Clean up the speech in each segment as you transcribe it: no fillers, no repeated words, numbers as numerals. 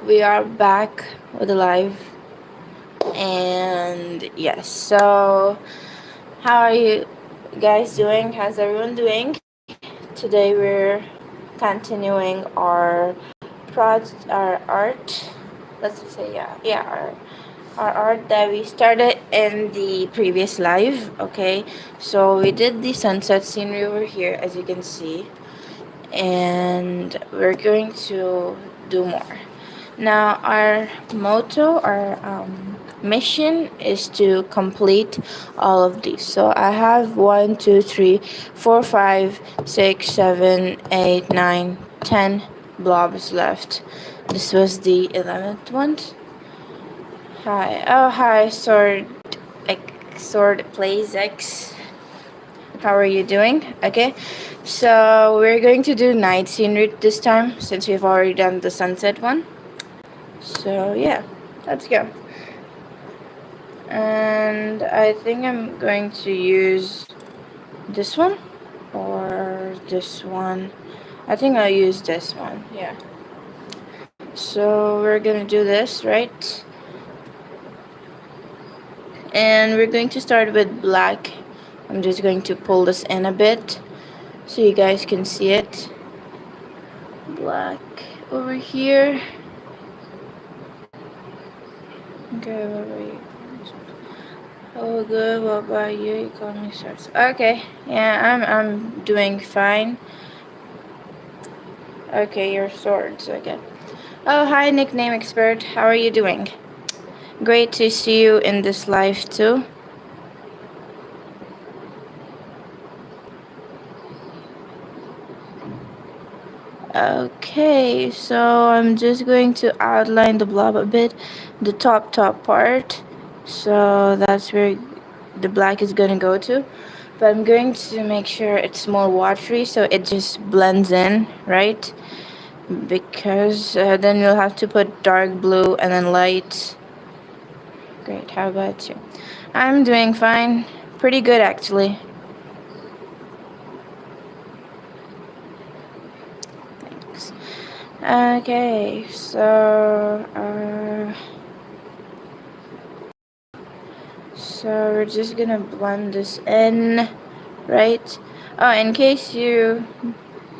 We are back with a live, and yes. So, how are you guys doing? How's everyone doing? Today we're continuing our art. Let's say our art that we started in the previous live. Okay, so we did the sunset scenery over here, as you can see, and we're going to do more. Now, our motto, our mission is to complete all of these. So I have 1, 2, 3, 4, 5, 6, 7, 8, 9, 10 blobs left. This was the 11th one. Hi. Oh, hi, Sword Plays X. How are you doing? Okay, so we're going to do night scenery this time since we've already done the sunset one. So yeah, let's go. And I think I'm going to use this one or this one. I think I'll use this one. Yeah. So we're gonna do this, right? And we're going to start with black. I'm just going to pull this in a bit so you guys can see it. Black over here. Okay, what about you? Oh, good. What about you? You call me starts. Okay, yeah, I'm doing fine. Okay, your swords. Okay. Oh, hi, nickname expert. How are you doing? Great to see you in this live too. Okay, so I'm just going to outline the blob a bit, the top part. So that's where the black is gonna go to. But I'm going to make sure it's more watery so it just blends in, right? Because then you'll have to put dark blue and then light. Great, how about you? I'm doing fine. Pretty good, actually. Thanks. Okay, so we're just gonna blend this in, right? Oh, in case you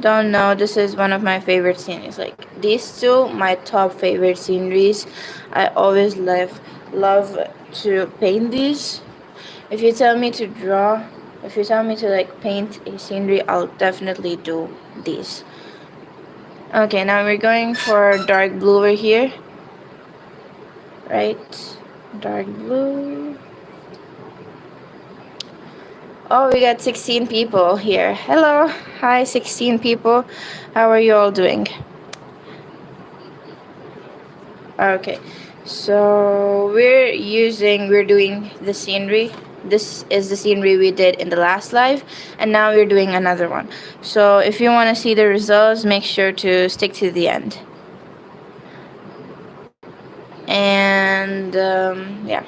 don't know, this is one of my favorite sceneries. Like these two, my top favorite sceneries. I always love to paint these. If you tell me to draw, if you tell me to like paint a scenery, I'll definitely do these. Okay, now we're going for dark blue over here, right? Dark blue. Oh, we got 16 people here. Hello. Hi, 16 people. How are you all doing? Okay. So we're doing the scenery. This is the scenery we did in the last live, and now we're doing another one. So if you want to see the results, make sure to stick to the end. And yeah.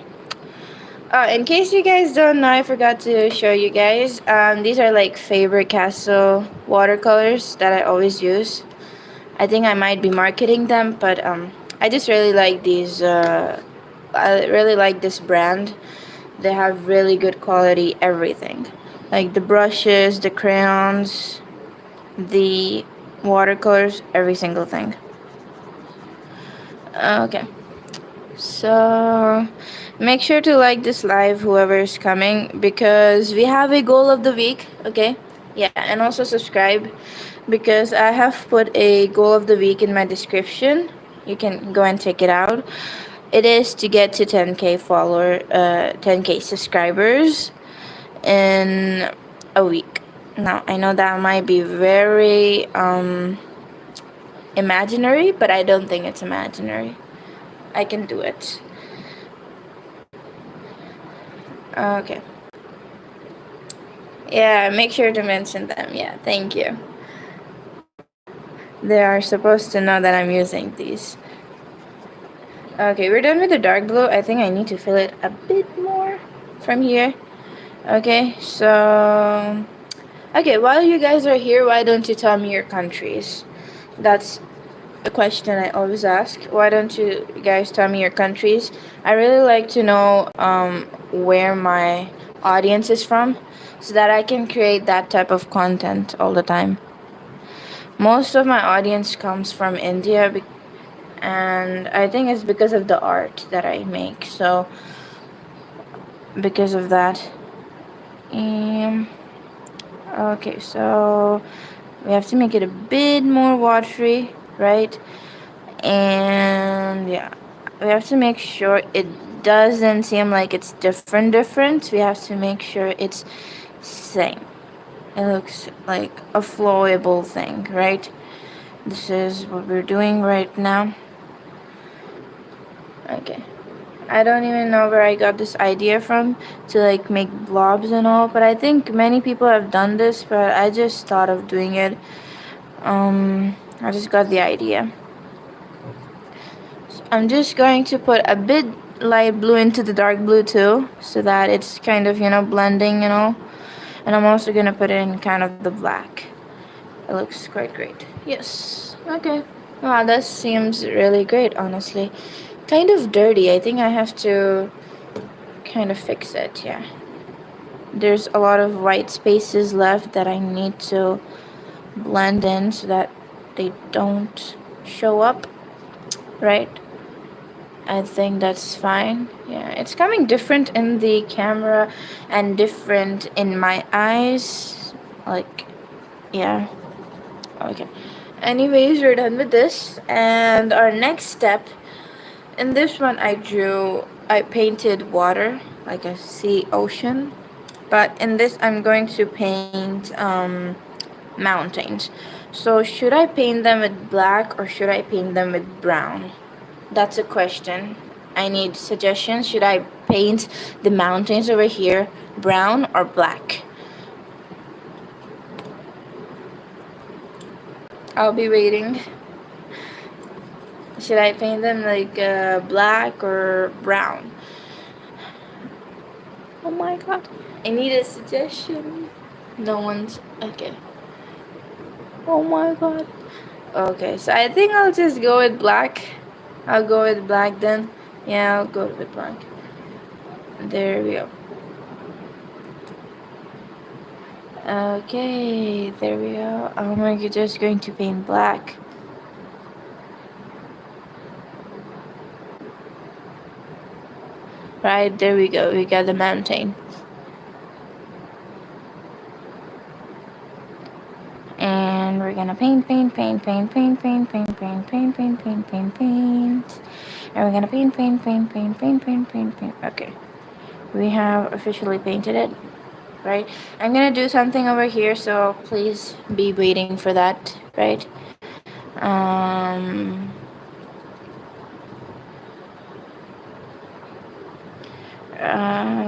In case you guys don't know, I forgot to show you guys. These are like Faber-Castell watercolors that I always use. I think I might be marketing them, but I just really like these. I really like this brand. They have really good quality everything, like the brushes, the crayons, the watercolors, every single thing. Okay. So make sure to like this live, whoever is coming, because we have a goal of the week. Okay, yeah, and also subscribe, because I have put a goal of the week in my description. You can go and check it out. It is to get to 10k subscribers in a week. Now I know that might be very imaginary, but I don't think it's imaginary. I can do it. Okay. Yeah, make sure to mention them. Yeah, thank you. They are supposed to know that I'm using these. Okay, we're done with the dark blue. I think I need to fill it a bit more from here. Okay, so... Okay, while you guys are here, why don't you tell me your countries? That's a question I always ask. Why don't you guys tell me your countries? I really like to know where my audience is from so that I can create that type of content all the time. Most of my audience comes from India, and I think it's because of the art that I make. So, because of that. Um, okay, so we have to make it a bit more watery, right? And yeah, we have to make sure it doesn't seem like it's different. We have to make sure it's same. It looks like a flowable thing, right? This is what we're doing right now. Okay. I don't even know where I got this idea from to like make blobs and all, but I think many people have done this, but I just thought of doing it. I just got the idea. So I'm just going to put a bit light blue into the dark blue too, so that it's kind of, blending and all. And I'm also gonna put in kind of the black. It looks quite great. Yes. Okay. Wow, that seems really great, honestly. Kind of dirty. I think I have to kind of fix it, yeah. There's a lot of white spaces left that I need to blend in so that they don't show up, right? I think that's fine. Yeah, it's coming different in the camera and different in my eyes. Like, yeah. Okay. Anyways, we're done with this. And our next step, in this one I painted water, like a sea ocean. But in this I'm going to paint mountains. So should I paint them with black or should I paint them with brown? That's a question. I need suggestions. Should I paint the mountains over here brown or black? I'll be waiting. Should I paint them like black or brown? Oh my god. I need a suggestion. No one's okay. Oh my god. Okay, so I think I'll just go with black. I'll go with black then. Yeah, I'll go with black. There we go. Okay, there we go. I'm just going to paint black. Right, there we go. We got the mountain. And we're gonna paint. And we're gonna paint. Okay. We have officially painted it. Right? I'm gonna do something over here, so please be waiting for that, right?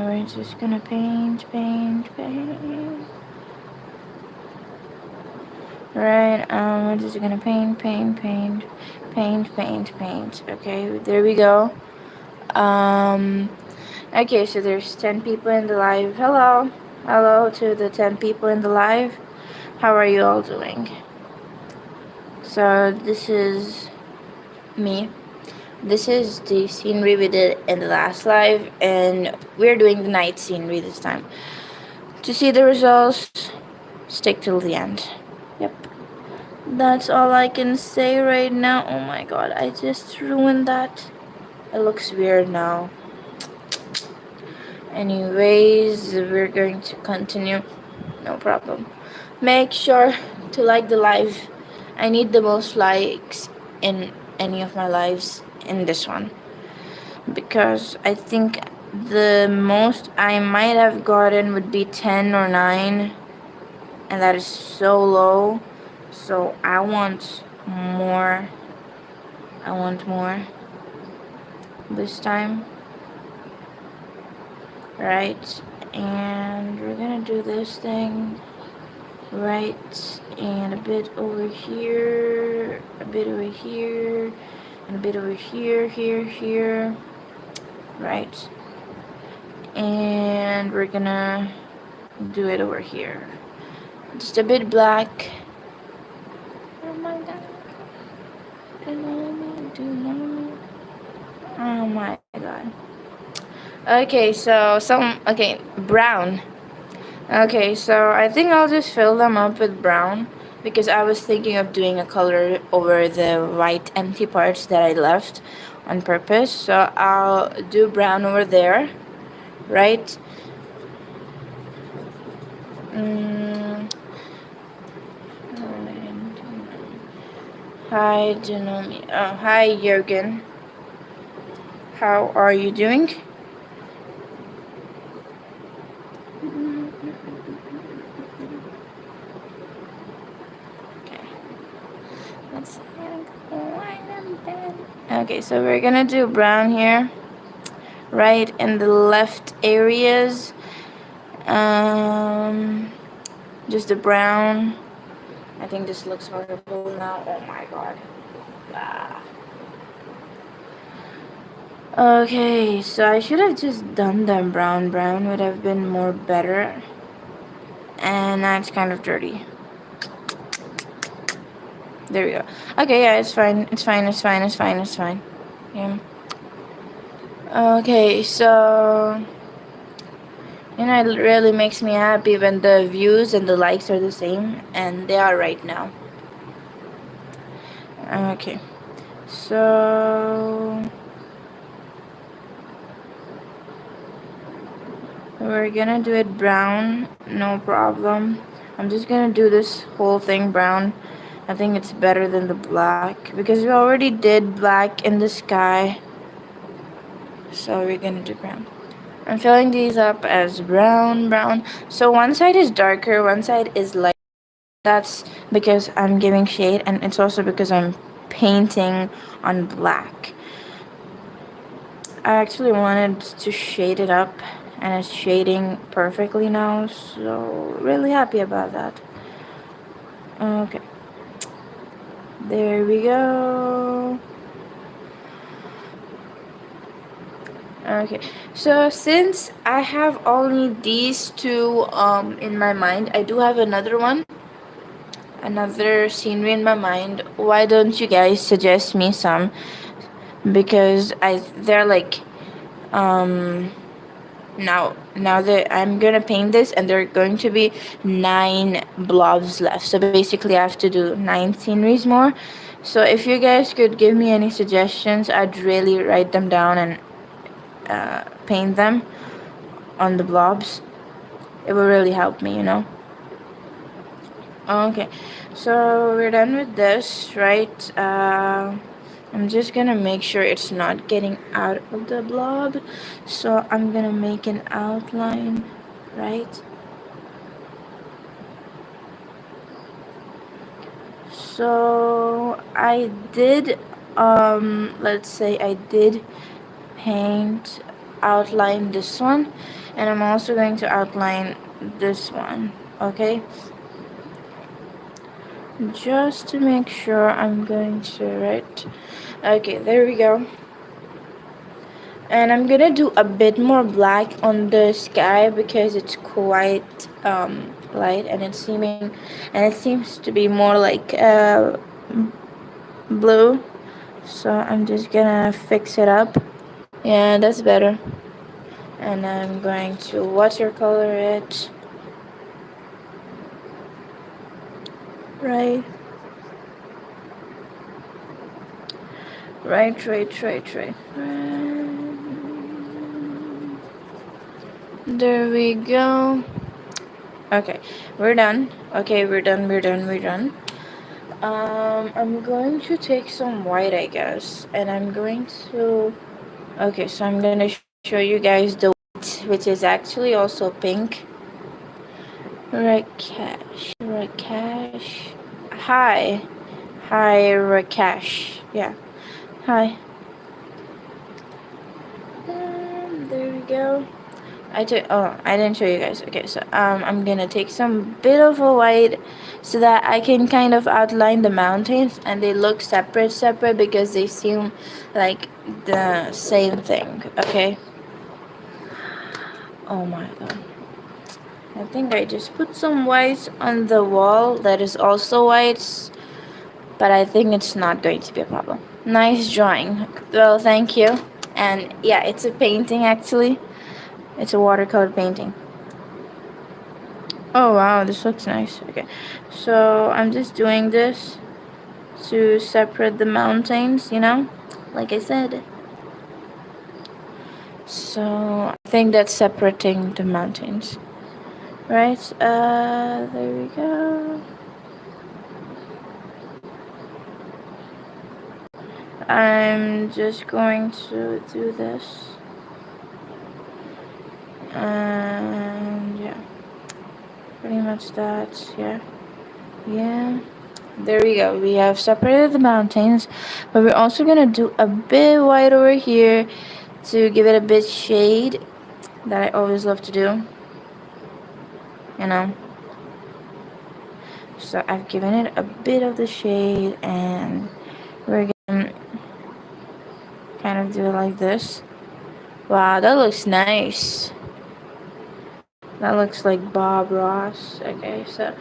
We're just gonna paint. Right, we're just gonna paint. Okay, there we go. Okay, so there's 10 people in the live. Hello to the 10 people in the live. How are you all doing? So this is me. This is the scenery we did in the last live, and we're doing the night scenery this time. To see the results, stick till the end. Yep. That's all I can say right now. Oh my god, I just ruined that. It looks weird now. Anyways, we're going to continue. No problem. Make sure to like the live. I need the most likes in any of my lives in this one, because I think the most I might have gotten would be 10 or 9, and that is so low. So I want more. This time. Right, and we're gonna do this thing. Right, and a bit over here, a bit over here, and a bit over here. Right, and we're gonna do it over here. Just a bit black. Oh my god. Oh my god. Okay, so brown. Okay, so I think I'll just fill them up with brown because I was thinking of doing a color over the white empty parts that I left on purpose. So I'll do brown over there, right? Mm, hi, Janome. Oh, hi, Jürgen. How are you doing? Okay. Let's Okay, so we're gonna do brown here, right in the left areas. Um, just the brown. I think this looks horrible now. Oh my god. Ah. Okay, so I should have just done them brown. Brown would have been more better. And now it's kind of dirty. There we go. Okay, yeah, it's fine. It's fine. It's fine. It's fine. It's fine. Yeah. Okay, so it really makes me happy when the views and the likes are the same, and they are right now. Okay, so we're gonna do it brown, no problem. I'm just gonna do this whole thing brown. I think it's better than the black because we already did black in the sky. So we're gonna do brown. I'm filling these up as brown. So one side is darker, one side is light. That's because I'm giving shade, and it's also because I'm painting on black. I actually wanted to shade it up, and it's shading perfectly now, so really happy about that. Okay, there we go. Okay, so since I have only these two in my mind, I do have another scenery in my mind. Why don't you guys suggest me some? Because they're like um now that I'm gonna paint this, and there are going to be 9 blobs left, so basically I have to do 9 sceneries more. So if you guys could give me any suggestions, I'd really write them down and paint them on the blobs. It will really help me. Okay, so we're done with this, right? I'm just gonna make sure it's not getting out of the blob, so I'm gonna make an outline, right? So I did let's say I did paint outline this one, and I'm also going to outline this one, okay? Just to make sure, I'm going to write. Okay, there we go. And I'm gonna do a bit more black on the sky because it's quite light, and it seems to be more like blue. So I'm just gonna fix it up. Yeah, that's better. And I'm going to watercolor it. Right. Right. There we go. Okay, we're done. Okay, we're done. I'm going to take some white, I guess, and I'm going to. Okay, so I'm gonna show you guys the white, which is actually also pink. Rakesh. Hi, Rakesh. Yeah. Hi. There we go. I didn't show you guys. Okay, so I'm gonna take some bit of a white so that I can kind of outline the mountains, and they look separate because they seem like the same thing. Okay. Oh my god. I think I just put some white on the wall that is also white, but I think it's not going to be a problem. Nice drawing. Well, thank you. And yeah, it's a painting actually. It's a watercolor painting. Oh wow, this looks nice. Okay, so I'm just doing this to separate the mountains, like I said. So I think that's separating the mountains, right? There we go. I'm just going to do this. And yeah, pretty much that. Yeah. Yeah. There we go. We have separated the mountains, but we're also gonna do a bit white over here to give it a bit shade that I always love to do. You know. So I've given it a bit of the shade, and we're gonna kind of do it like this. Wow, that looks nice. That looks like Bob Ross. Okay, so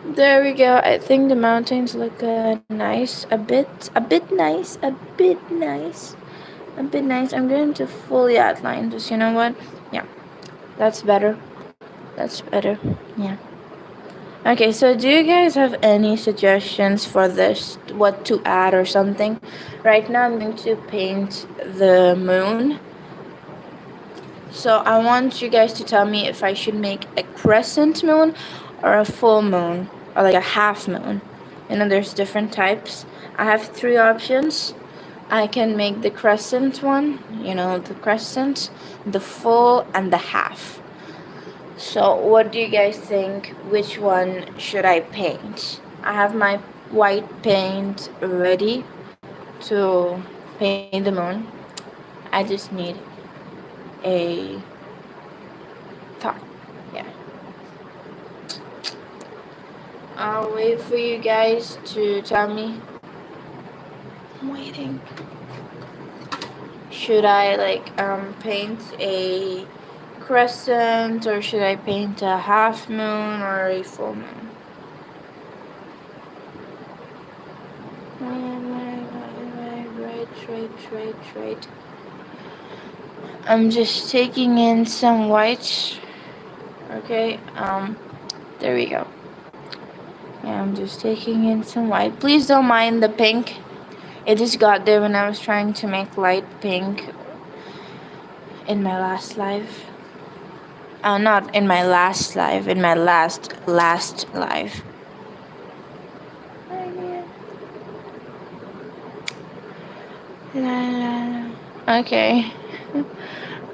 there we go. I think the mountains look nice, a bit nice, a bit nice, a bit nice. I'm going to fully outline this. You know what? Yeah, that's better. That's better. Yeah. Okay, so do you guys have any suggestions for this? What to add or something? Right now, I'm going to paint the moon. So I want you guys to tell me if I should make a crescent moon or a full moon or like a half moon. There's different types. I have three options. I can make the crescent one, the crescent, the full, and the half. So what do you guys think? Which one should I paint? I have my white paint ready to paint the moon. I just need a thought. Yeah. I'll wait for you guys to tell me. I'm waiting. Should I paint a crescent, or should I paint a half moon or a full moon? Right. I'm just taking in some whites. Okay, there we go. Yeah, I'm just taking in some white. Please don't mind the pink. It just got there when I was trying to make light pink in my last live. Not in my last live, in my last live. Okay.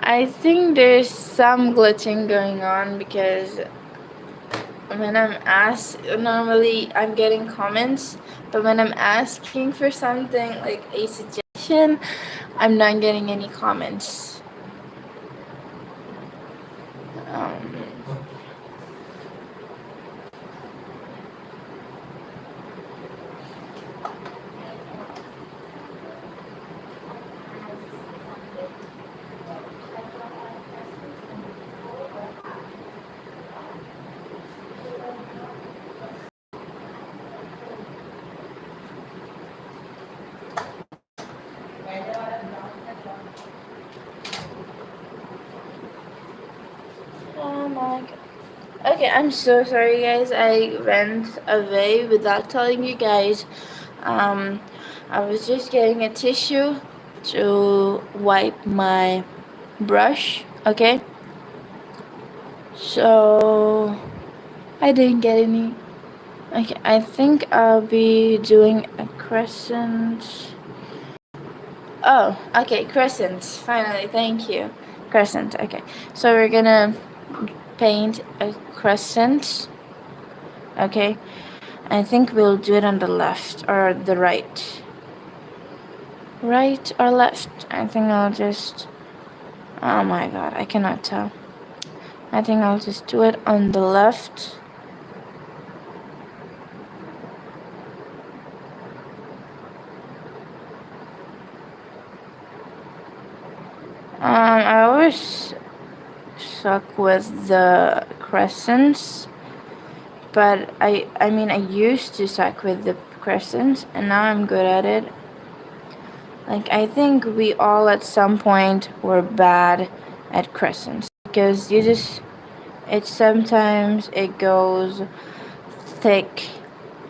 I think there's some glitching going on because when I'm asked, normally I'm getting comments, but when I'm asking for something like a suggestion, I'm not getting any comments. Oh my god. Okay, I'm so sorry, guys. I went away without telling you guys. Um, I was just getting a tissue to wipe my brush, okay? So, I didn't get any. Okay, I think I'll be doing a crescent. Oh, okay, crescent. Finally, thank you. Crescent, okay. So we're gonna paint a crescent, okay? I think we'll do it on the left or the right. Right or left? I think I'll just... Oh my god, I cannot tell. I think I'll just do it on the left. I always suck with the crescents, but I mean I used to suck with the crescents, and now I'm good at it. Like, I think we all at some point were bad at crescents because it sometimes it goes thick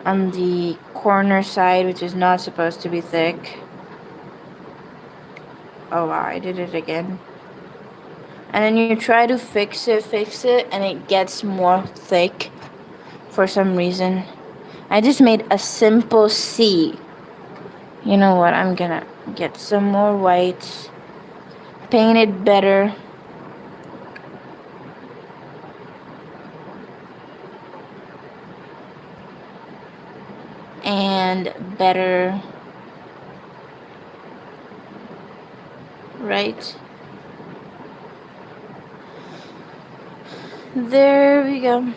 on the corner side, which is not supposed to be thick. Oh wow, I did it again. And then you try to fix it, and it gets more thick for some reason. I just made a simple C. You know what, I'm gonna get some more white, paint it better. And better, right? There we go.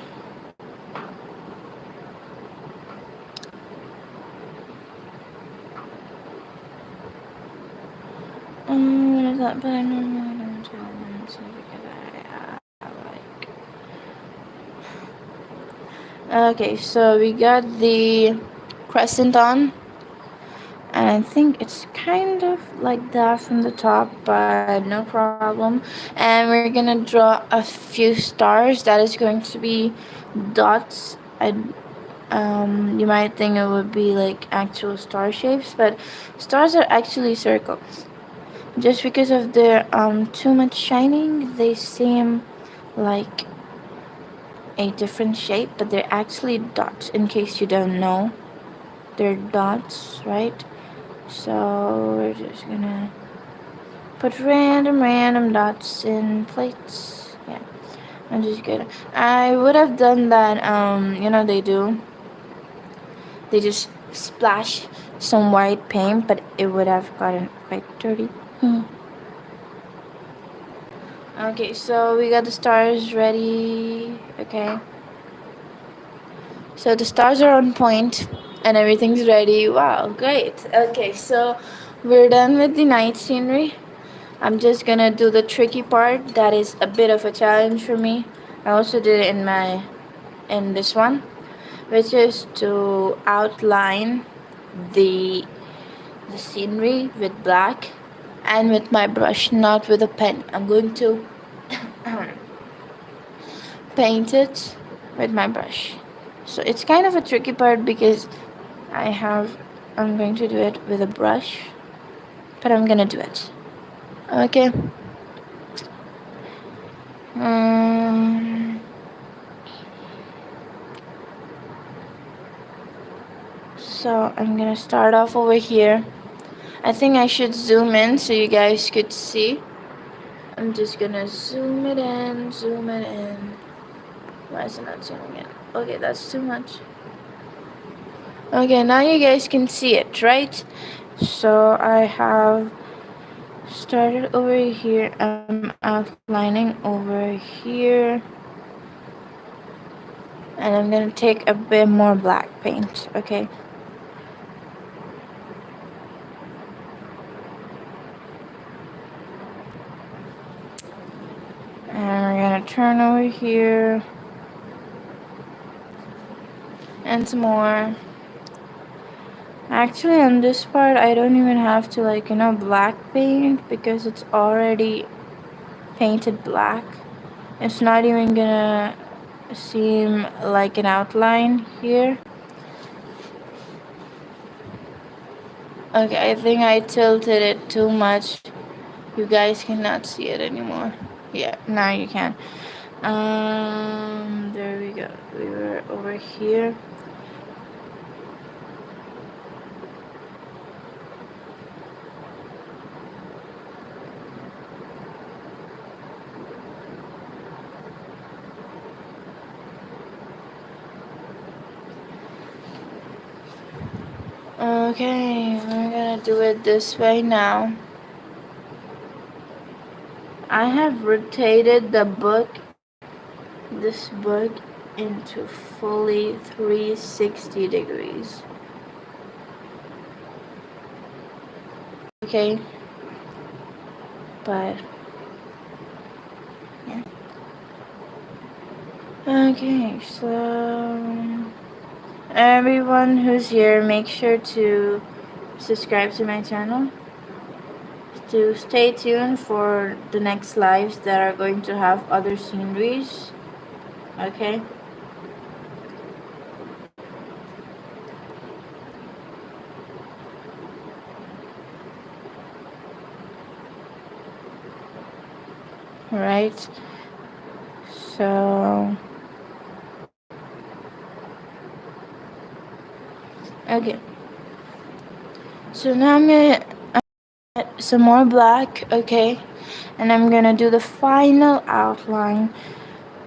What is that? But I don't tell them so because I like. Okay, so we got the crescent on, and I think it's kind of like that from the top, but no problem. And we're gonna draw a few stars. That is going to be dots. You might think it would be like actual star shapes, but stars are actually circles. Just because of their too much shining, they seem like a different shape, but they're actually dots. In case you don't know, they're dots, right? So we're just gonna put random dots in plates. Yeah, I'm just gonna. I would have done that. They just splash some white paint, but it would have gotten quite dirty. Okay, so we got the stars ready. Okay. So the stars are on point and everything's ready. Wow, great. Okay, so we're done with the night scenery. I'm just gonna do the tricky part. That is a bit of a challenge for me. I also did it in this one, which is to outline the the scenery with black and with my brush, not with a pen. I'm going to paint it with my brush. So it's kind of a tricky part because I'm going to do it with a brush, but I'm gonna do it. Okay. Um, so I'm gonna start off over here. I think I should zoom in so you guys could see. I'm just gonna zoom it in, zoom it in. Why is it not zooming in? Okay, that's too much. Okay, now you guys can see it, right? So I have started over here. I'm outlining over here. And I'm gonna take a bit more black paint, okay? And we're gonna turn over here. And some more. Actually, on this part, I don't even have to, black paint because it's already painted black. It's not even gonna seem like an outline here. Okay, I think I tilted it too much. You guys cannot see it anymore. Yeah, now you can. There we go. We were over here. Okay, we're gonna do it this way now. I have rotated this book into fully 360 degrees. Okay, but yeah. Okay, so Everyone who's here, make sure to subscribe to my channel to stay tuned for the next lives that are going to have other sceneries. Okay. Right. So okay. So now I'm gonna add some more black. Okay. And I'm gonna do the final outline.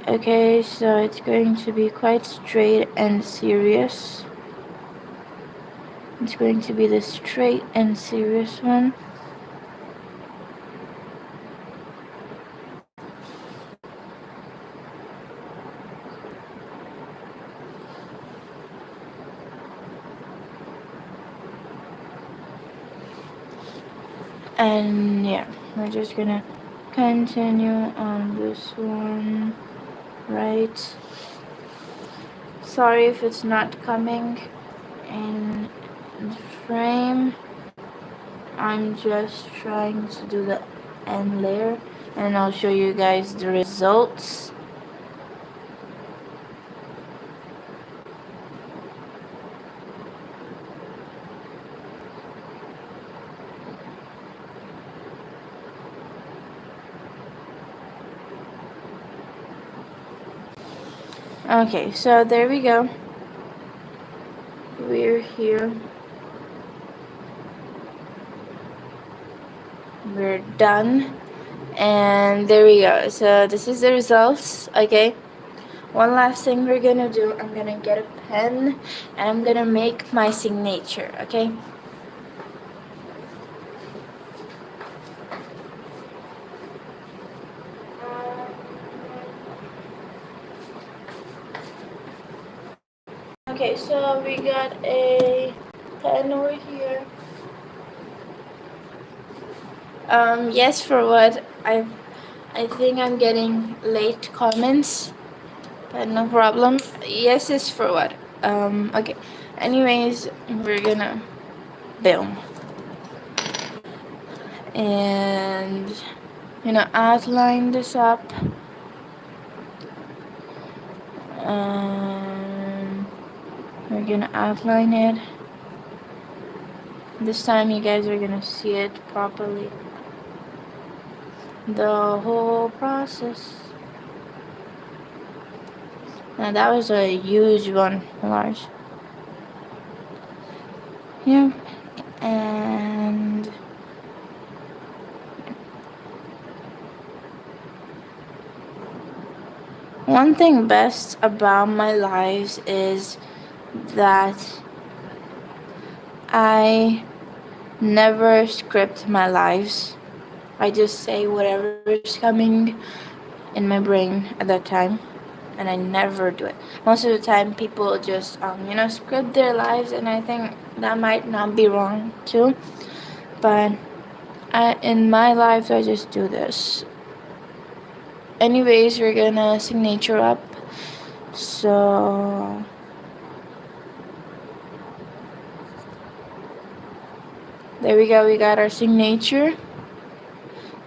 Okay, so it's going to be quite straight and serious. It's going to be the straight and serious one. And yeah, we're just gonna continue on this one, right? Sorry if it's not coming in the frame. I'm just trying to do the end layer and I'll show you guys the results. Okay, so there we go. We're here. We're done. And there we go. So this is the results. Okay. One last thing we're gonna do. I'm gonna get a pen and I'm gonna make my signature. Okay. Okay, so we got a pen over here. Yes, for what? I think I'm getting late comments, but no problem. Yes is for what? Okay. Anyways, we're gonna boom. And outline this up. We're gonna outline it. This time you guys are gonna see it properly. The whole process. Now that was a huge one, large. Yeah. And one thing best about my lives is that I never script my lives. I just say whatever's coming in my brain at that time, and I never do it. Most of the time, people just script their lives, and I think that might not be wrong too. But in my life, I just do this. Anyways, we're gonna signature up. So there we go. We got our signature.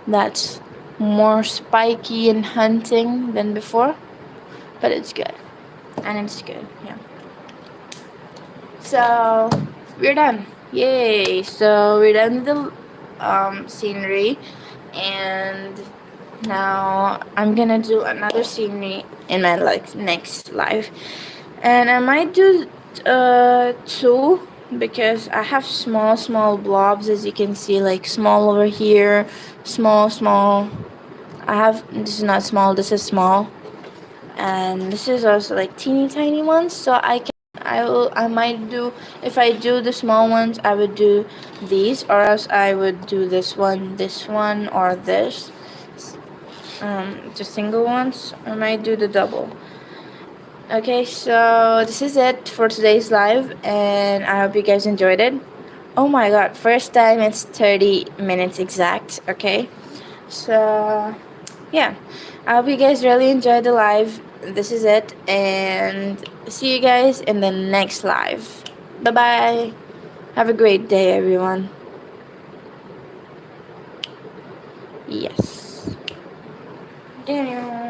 That's more spiky and hunting than before, but it's good. And it's good, yeah. So we're done. Yay! So we're done with the scenery, and now I'm gonna do another scenery in my next live, and I might do two because I have small blobs, as you can see, like small over here, small. I have this is not small. This is small, and this is also like teeny tiny ones. So I might do, if I do the small ones, I would do these, or else I would do this one, or this. Just single ones. I might do the double. Okay, so this is it for today's live, and I hope you guys enjoyed it. Oh my god, first time it's 30 minutes exact, okay? So, yeah, I hope you guys really enjoyed the live. This is it, and see you guys in the next live. Bye bye. Have a great day, everyone. Yes. Daniel.